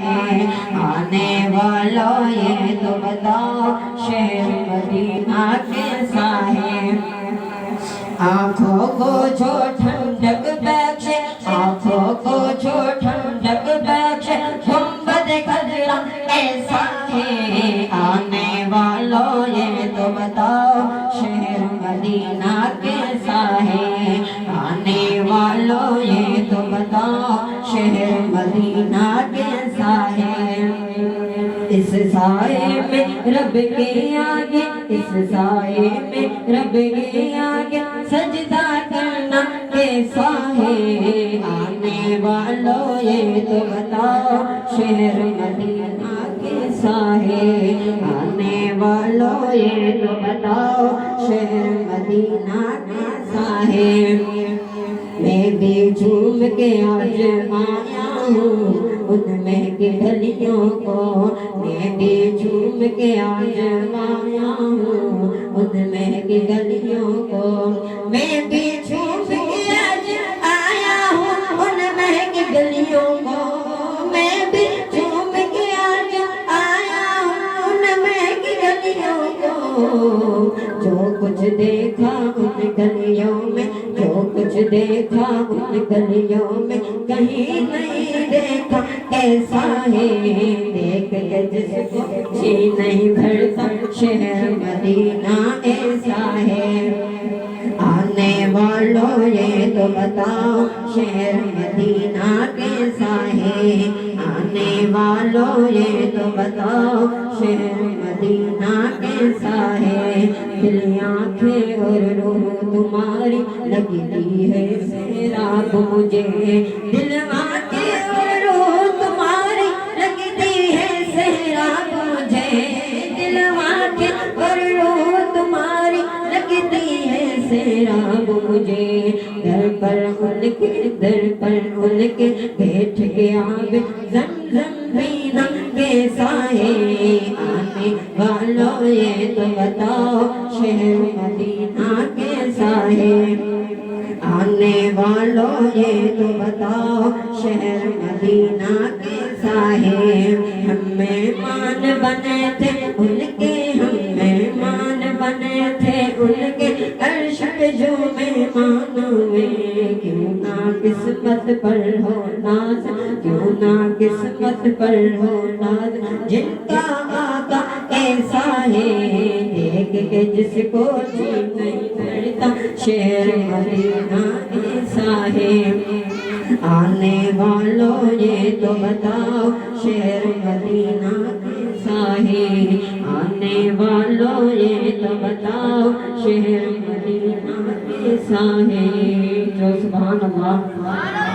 है। आने वालों ये तो बताओ शहर मदीना कैसा है। आँखों को जो ठंडक बख्शे, आँखों को जो ठंडक बख्शे, गुंबद खजरा कैसा है। आने वालों ये तो बताओ शहर मदीना कैसा है। आने वालों ये तो बताओ शहर मदीना कैसा है। इस साए में रब के आगे, इस साए में रब के आगे सजदा करना कैसा है। आने वालों ये तो बताओ शहर मदीना कैसा है। आने वालों ये तो बताओ शहर मदीना कैसा है। मैं भी झूम के आज आया हूँ उनमें की गलियों को, मैं भी झूम के आज आया हूँ उनमें की गलियों को। मैं भी झूम के आज आया हूँ उनमें की गलियों को। मैं भी झूम के आज आया हूँ उनमें की गलियों को। जो कुछ देखा उन गलियों में, जो कुछ देखा उन गलियों में, कहीं नहीं देखा कैसा है। देख के जिसको जी नहीं भरता शहर मदीना ऐसा है। आने वालों ये तो बताओ शहर मदीना कैसा है। आने वालों ये तो बताओ शहर मदीना कैसा है। दिल आँखें और रूह तुम्हारी लगती है सैराब मुझे। दिल आँखें और रूह तुम्हारी लगती है सैराब मुझे। दिल आँखें और रूह तुम्हारी लगती है सैराब मुझे। दर पर उनके बैठ के आब ज़मज़म पीना कैसा है। आने वालों ये तो बताओ शहर मदीना कैसा है। आने वालों ये तो बताओ शहर मदीना कैसा है। हम मेहमान बने थे उनके, हम मेहमान बने थे उनके, अर्श पे जो मेहमान हुए। क्यों ना किस्मत पर हो नाज, क्यों ना किस्मत पर हो नाज, जिनका आका ऐसा है। देख के जिसको जी नहीं भरता शहर मदीना ऐसा है। आने वालों ये तो बताओ शहर मदीना कैसा है। आने वालों ये तो बताओ शहर मदीना कैसा है। जो सुभान अल्लाह।